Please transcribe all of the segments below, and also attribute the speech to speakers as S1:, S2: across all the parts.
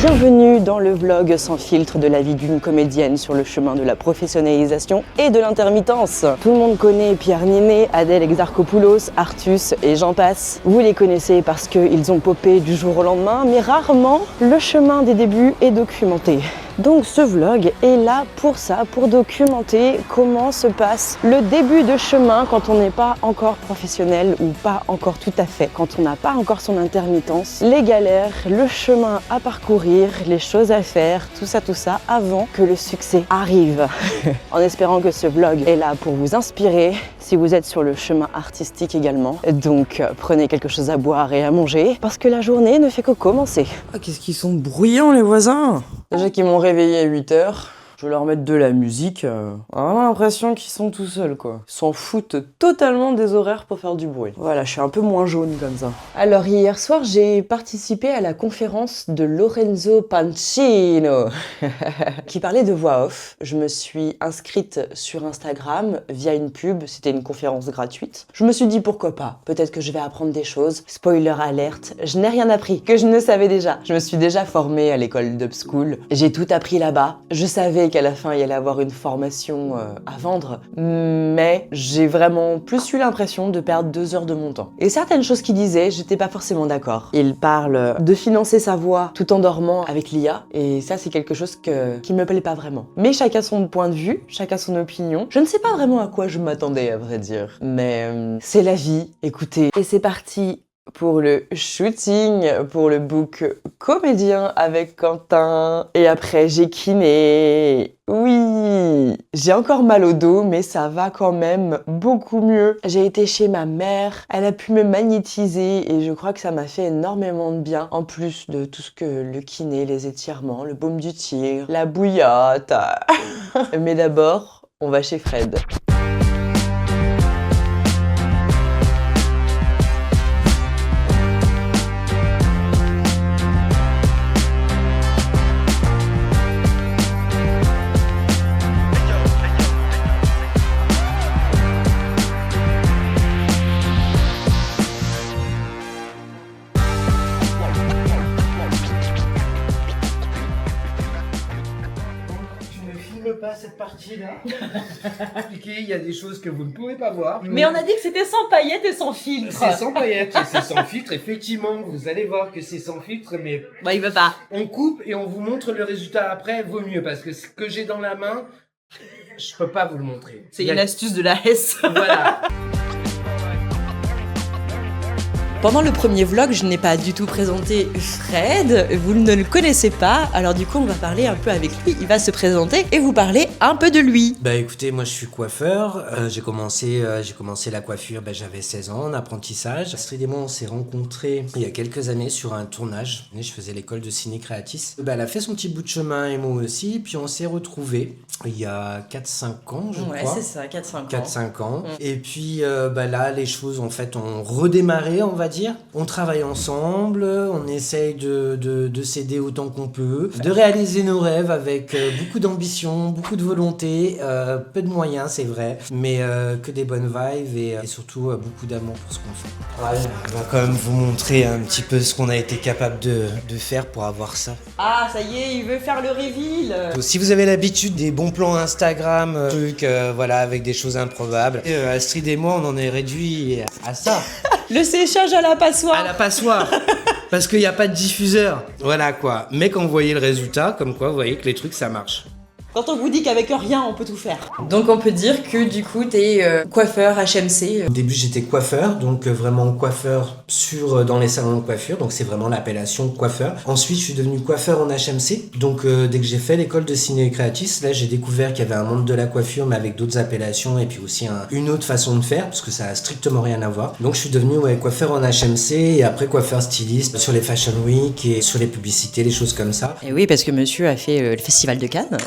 S1: Bienvenue dans le vlog sans filtre de la vie d'une comédienne sur le chemin de la professionnalisation et de l'intermittence. Tout le monde connaît Pierre Ninet, Adèle Exarchopoulos, Artus et j'en passe. Vous les connaissez parce qu'ils ont popé du jour au lendemain, mais rarement le chemin des débuts est documenté. Donc ce vlog est là pour ça, pour documenter comment se passe le début de chemin quand on n'est pas encore professionnel ou pas encore tout à fait, quand on n'a pas encore son intermittence, les galères, le chemin à parcourir, les choses à faire, tout ça avant que le succès arrive. En espérant que ce vlog est là pour vous inspirer si vous êtes sur le chemin artistique également. Donc prenez quelque chose à boire et à manger parce que la journée ne fait que commencer.
S2: Ah, qu'est-ce qu'ils sont bruyants les voisins! Déjà qu'ils m'ont réveillé à 8h, je vais leur mettre de la musique. On a vraiment l'impression qu'ils sont tout seuls quoi. Ils s'en foutent totalement des horaires pour faire du bruit. Voilà, je suis un peu moins jaune comme ça.
S1: Alors hier soir, j'ai participé à la conférence de Lorenzo Pancino qui parlait de voix off. Je me suis inscrite sur Instagram via une pub, c'était une conférence gratuite. Je me suis dit pourquoi pas, peut-être que je vais apprendre des choses. Spoiler alerte, je n'ai rien appris que je ne savais déjà. Je me suis déjà formée à l'école d'Upschool. J'ai tout appris là-bas. Je savais qu'à la fin il y allait avoir une formation à vendre, mais j'ai vraiment plus eu l'impression de perdre 2 heures de mon temps. Et certaines choses qu'il disait, j'étais pas forcément d'accord. Il parle de financer sa voix tout en dormant avec l'IA, et ça c'est quelque chose qui me plaît pas vraiment. Mais chacun son point de vue, chacun son opinion. Je ne sais pas vraiment à quoi je m'attendais à vrai dire, mais c'est la vie, écoutez. Et c'est parti pour le shooting, pour le book comédien avec Quentin. Et après, j'ai kiné. Oui, j'ai encore mal au dos, mais ça va quand même beaucoup mieux. J'ai été chez ma mère, elle a pu me magnétiser et je crois que ça m'a fait énormément de bien. En plus de tout ce que le kiné, les étirements, le baume du tigre, la bouillotte. Mais d'abord, on va chez Fred.
S3: Pas cette partie-là. Expliquer, il y a des choses que vous ne pouvez pas voir.
S1: Mais on a dit que c'était sans paillettes et sans filtre.
S3: C'est sans paillettes et c'est sans filtre. Effectivement, vous allez voir que c'est sans filtre, mais
S1: bah il veut pas.
S3: On coupe et on vous montre le résultat après. Vaut mieux parce que ce que j'ai dans la main, je peux pas vous le montrer.
S1: C'est une astuce de la S.
S3: Voilà.
S1: Pendant le premier vlog, je n'ai pas du tout présenté Fred, vous ne le connaissez pas, alors du coup on va parler un peu avec lui, il va se présenter et vous parler un peu de lui.
S4: Bah écoutez, moi je suis coiffeur, j'ai commencé la coiffure, j'avais 16 ans en apprentissage. Astrid et moi on s'est rencontrés il y a quelques années sur un tournage, je faisais l'école de ciné créatis. Elle a fait son petit bout de chemin et moi aussi, puis on s'est retrouvés il y a 4-5 ans je crois.
S1: Ouais c'est ça, 4-5 ans.
S4: 4-5 ans. Et puis là les choses en fait ont redémarré on va dire. On travaille ensemble, on essaye de s'aider autant qu'on peut, de réaliser nos rêves avec beaucoup d'ambition, beaucoup de volonté, peu de moyens c'est vrai, mais que des bonnes vibes et surtout beaucoup d'amour pour ce qu'on fait. Ouais, on va quand même vous montrer un petit peu ce qu'on a été capable de faire pour avoir ça.
S1: Ah ça y est, il veut faire le reveal.
S4: Si vous avez l'habitude des bons plans Instagram, trucs voilà avec des choses improbables, Astrid et moi on en est réduit à ça.
S1: Le séchage à la passoire.
S4: À la passoire. Parce qu'il n'y a pas de diffuseur. Voilà quoi. Mais quand vous voyez le résultat, comme quoi vous voyez que les trucs ça marche.
S1: Quand on vous dit qu'avec rien on peut tout faire. Donc on peut dire que du coup t'es coiffeur HMC.
S4: Au début j'étais coiffeur, donc vraiment coiffeur dans les salons de coiffure, donc c'est vraiment l'appellation coiffeur. Ensuite je suis devenu coiffeur en HMC, donc dès que j'ai fait l'école de ciné créatis, là j'ai découvert qu'il y avait un monde de la coiffure mais avec d'autres appellations et puis aussi une autre façon de faire, parce que ça a strictement rien à voir. Donc je suis devenu coiffeur en HMC et après coiffeur styliste sur les Fashion Week et sur les publicités, les choses comme ça.
S1: Et oui parce que monsieur a fait le festival de Cannes.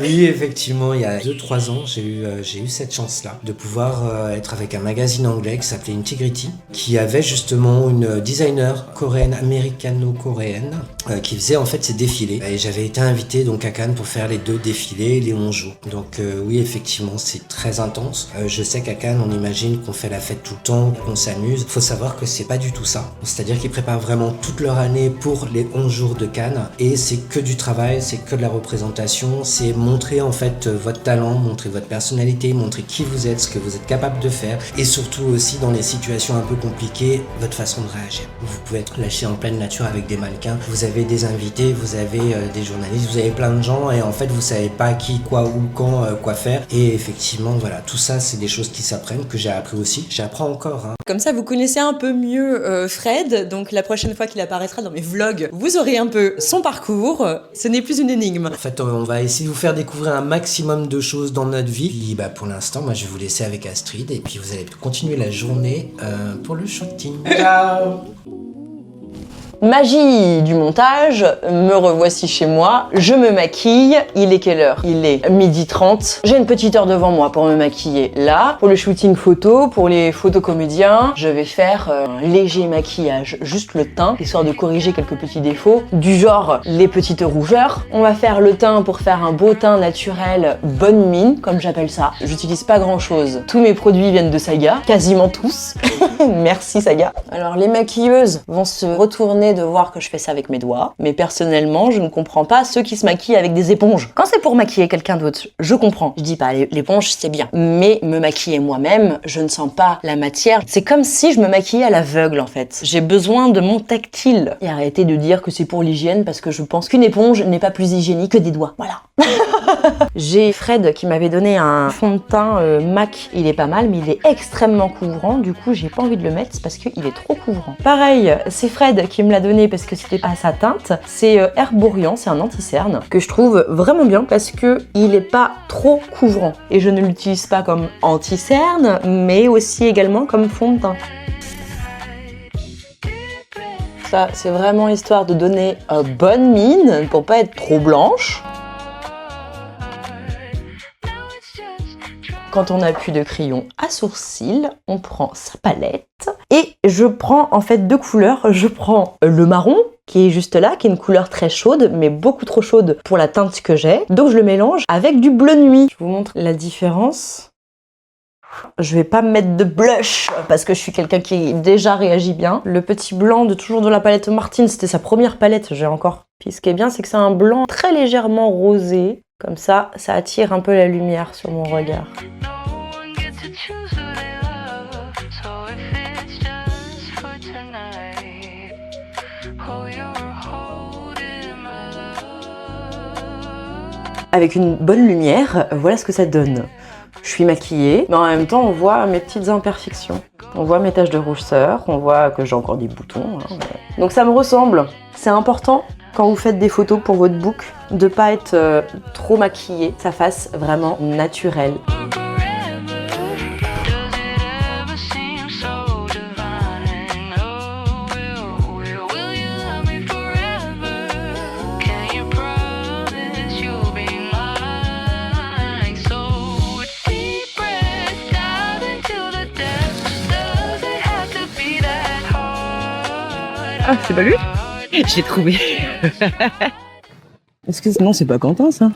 S4: Oui, effectivement, il y a 2-3 ans, j'ai eu cette chance-là de pouvoir être avec un magazine anglais qui s'appelait Integrity, qui avait justement une designer coréenne, américano-coréenne, qui faisait en fait ses défilés. Et j'avais été invité donc à Cannes pour faire les 2 défilés, les 11 jours. Donc oui, effectivement, c'est très intense. Je sais qu'à Cannes, on imagine qu'on fait la fête tout le temps, qu'on s'amuse. Faut savoir que c'est pas du tout ça. C'est-à-dire qu'ils préparent vraiment toute leur année pour les 11 jours de Cannes. Et c'est que du travail, c'est que de la représentation, c'est montrer en fait votre talent, montrer votre personnalité, montrer qui vous êtes, ce que vous êtes capable de faire. Et surtout aussi dans les situations un peu compliquées, votre façon de réagir. Vous pouvez être lâché en pleine nature avec des mannequins, vous avez des invités, vous avez des journalistes, vous avez plein de gens et en fait vous savez pas qui, quoi, où, quand, quoi faire. Et effectivement, voilà, tout ça c'est des choses qui s'apprennent, que j'ai appris aussi. J'apprends encore.
S2: Comme ça, vous connaissez un peu mieux Fred, donc la prochaine fois qu'il apparaîtra dans mes vlogs, vous aurez un peu son parcours. Ce n'est plus une énigme.
S4: En fait, on va essayer de vous faire découvrir un maximum de choses dans notre vie. Et pour l'instant, moi je vais vous laisser avec Astrid et puis vous allez continuer la journée pour le shooting. Ciao.
S1: Magie du montage, me revoici chez moi, je me maquille, il est quelle heure? Il est 12h30, j'ai une petite heure devant moi pour me maquiller. Là, pour le shooting photo, pour les photos comédiens, je vais faire un léger maquillage, juste le teint, histoire de corriger quelques petits défauts, du genre les petites rougeurs. On va faire le teint pour faire un beau teint naturel, bonne mine, comme j'appelle ça. J'utilise pas grand chose. Tous mes produits viennent de Saga, quasiment tous. Merci Saga. Alors les maquilleuses vont se retourner de voir que je fais ça avec mes doigts, mais personnellement je ne comprends pas ceux qui se maquillent avec des éponges. Quand c'est pour maquiller quelqu'un d'autre, je comprends. Je dis pas l'éponge c'est bien, mais me maquiller moi-même, je ne sens pas la matière. C'est comme si je me maquillais à l'aveugle en fait. J'ai besoin de mon tactile. Et arrêtez de dire que c'est pour l'hygiène parce que je pense qu'une éponge n'est pas plus hygiénique que des doigts. Voilà. J'ai Fred qui m'avait donné un fond de teint MAC, il est pas mal mais il est extrêmement couvrant, du coup j'ai pas envie de le mettre parce qu'il est trop couvrant. Pareil, c'est Fred qui me l'a donné parce que c'était pas sa teinte, c'est Herborian, c'est un anti-cerne que je trouve vraiment bien parce que il est pas trop couvrant et je ne l'utilise pas comme anti-cerne mais aussi également comme fond de teint. Ça c'est vraiment histoire de donner une bonne mine pour pas être trop blanche. Quand on n'a plus de crayon à sourcils, on prend sa palette et je prends en fait 2 couleurs. Je prends le marron qui est juste là, qui est une couleur très chaude, mais beaucoup trop chaude pour la teinte que j'ai. Donc je le mélange avec du bleu nuit. Je vous montre la différence. Je vais pas mettre de blush parce que je suis quelqu'un qui déjà réagit bien. Le petit blanc de toujours de la palette Martine, c'était sa première palette, j'ai encore. Puis ce qui est bien, c'est que c'est un blanc très légèrement rosé. Comme ça, ça attire un peu la lumière sur mon regard. Avec une bonne lumière, voilà ce que ça donne. Je suis maquillée, mais en même temps, on voit mes petites imperfections. On voit mes taches de rousseur, on voit que j'ai encore des boutons. Hein, mais... Donc ça me ressemble. C'est important, quand vous faites des photos pour votre book, de pas être trop maquillé, ça fasse vraiment naturel.
S2: Ah, c'est pas lui? J'ai trouvé. Est-ce que non, c'est pas Quentin ça?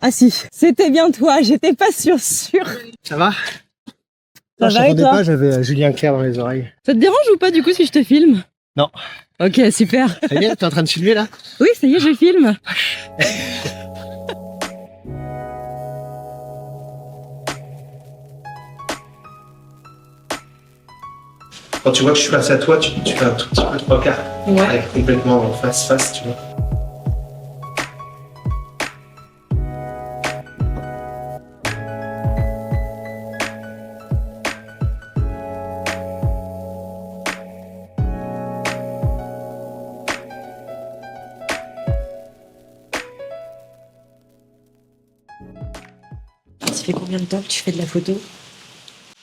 S2: Ah si, c'était bien toi, j'étais pas sûre.
S5: Ça va?
S2: Ça
S5: je
S2: va et
S5: t'entendais
S2: toi?
S5: pas, j'avais Julien Clerc dans les oreilles.
S2: Ça te dérange ou pas du coup si je te filme?
S5: Non.
S2: Ok, super.
S5: Ça y est, t'es en train de filmer là?
S2: Oui, ça y est, je filme.
S5: Quand tu vois que je suis face à toi, tu fais un tout petit peu 3/4.
S2: Ouais.
S5: Avec complètement en face, tu vois.
S2: Ça fait combien de temps que tu fais de la photo?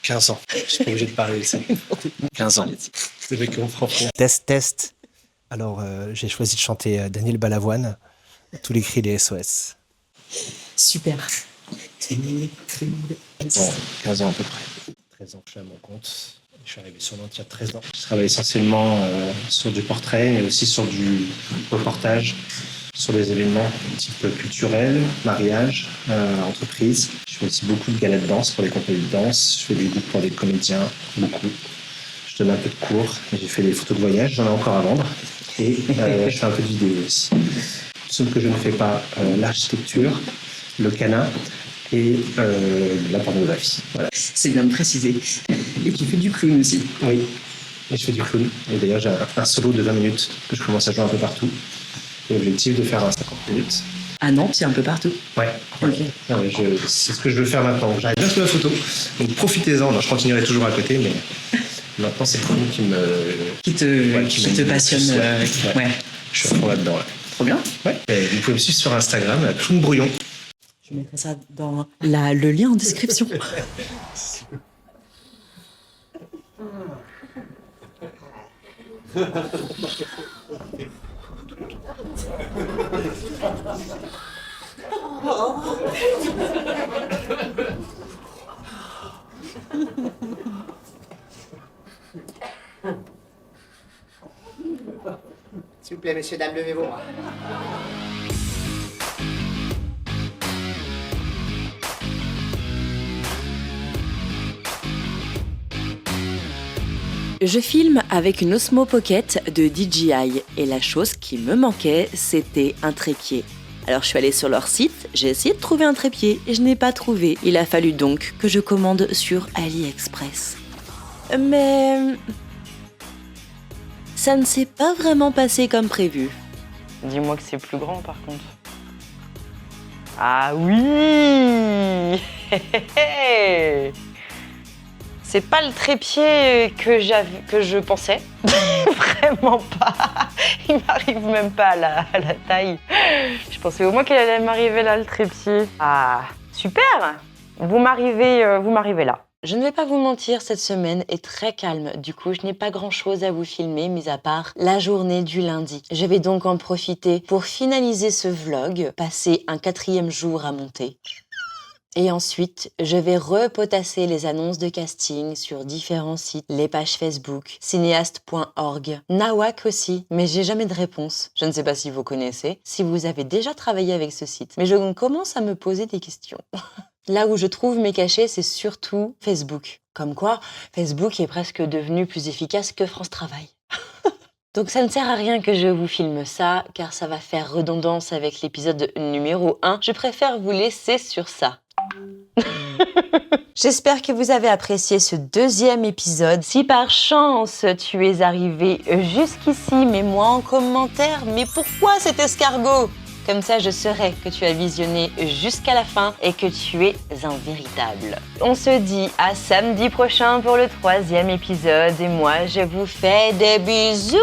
S5: 15 ans. Je suis pas obligé de parler, ça. 15 ans. C'est vrai qu'on prend. Test. Alors, j'ai choisi de chanter Daniel Balavoine, tous les cris des SOS.
S2: Super.
S5: Bon, 15 ans à peu près. 13 ans que je suis à mon compte. Je Je suis arrivé sur Nantes il y a 13 ans. Je travaille essentiellement sur du portrait, mais aussi sur du reportage, sur des événements type culturel, mariage, entreprise. Je fais aussi beaucoup de galas de danse pour les compagnies de danse. Je fais du groupe pour les comédiens, beaucoup. Je donne un peu de cours. J'ai fait des photos de voyage, j'en ai encore à vendre. Et je fais un peu de vidéo aussi. Sauf que je ne fais pas l'architecture, le canard et la pornographie. Voilà.
S1: C'est bien de préciser. Et tu fais du clown aussi.
S5: Oui, et je fais du clown. Et d'ailleurs, j'ai un solo de 20 minutes que je commence à jouer un peu partout. Et l'objectif de faire un 50 minutes.
S1: À Nantes, c'est un peu partout.
S5: Ouais.
S1: Ok.
S5: Ah ouais, c'est ce que je veux faire maintenant. J'arrive bien sur la photo. Donc profitez-en. Alors, je continuerai toujours à côté, mais maintenant, c'est le clown qui
S1: te passionne. Ouais.
S5: Je suis à fond là-dedans. Ouais.
S1: Trop bien.
S5: Ouais. Et vous pouvez me suivre sur Instagram, Clown Brouillon.
S1: Je mettrai ça dans le lien en description.
S6: S'il vous plaît, messieurs, dames, levez-vous.
S1: Je filme avec une Osmo Pocket de DJI et la chose qui me manquait, c'était un trépied. Alors je suis allée sur leur site, j'ai essayé de trouver un trépied et je n'ai pas trouvé. Il a fallu donc que je commande sur AliExpress. Mais ça ne s'est pas vraiment passé comme prévu. Dis-moi que c'est plus grand par contre. Ah oui. C'est pas le trépied que je pensais. Vraiment pas. Il m'arrive même pas à la taille. Je pensais au moins qu'il allait m'arriver là, le trépied. Ah, super. Vous m'arrivez là. Je ne vais pas vous mentir, cette semaine est très calme. Du coup, je n'ai pas grand-chose à vous filmer, mis à part la journée du lundi. Je vais donc en profiter pour finaliser ce vlog, passer un 4e jour à monter. Et ensuite, je vais repotasser les annonces de casting sur différents sites, les pages Facebook, cinéaste.org, Nawak aussi, mais j'ai jamais de réponse. Je ne sais pas si vous connaissez, si vous avez déjà travaillé avec ce site, mais je commence à me poser des questions. Là où je trouve mes cachets, c'est surtout Facebook. Comme quoi, Facebook est presque devenu plus efficace que France Travail. Donc ça ne sert à rien que je vous filme ça, car ça va faire redondance avec l'épisode numéro 1. Je préfère vous laisser sur ça. J'espère que vous avez apprécié ce 2e épisode. Si par chance tu es arrivé jusqu'ici, mets-moi en commentaire, mais pourquoi cet escargot ? Comme ça, je saurai que tu as visionné jusqu'à la fin et que tu es un véritable. On se dit à samedi prochain pour le 3e épisode et moi, je vous fais des bisous.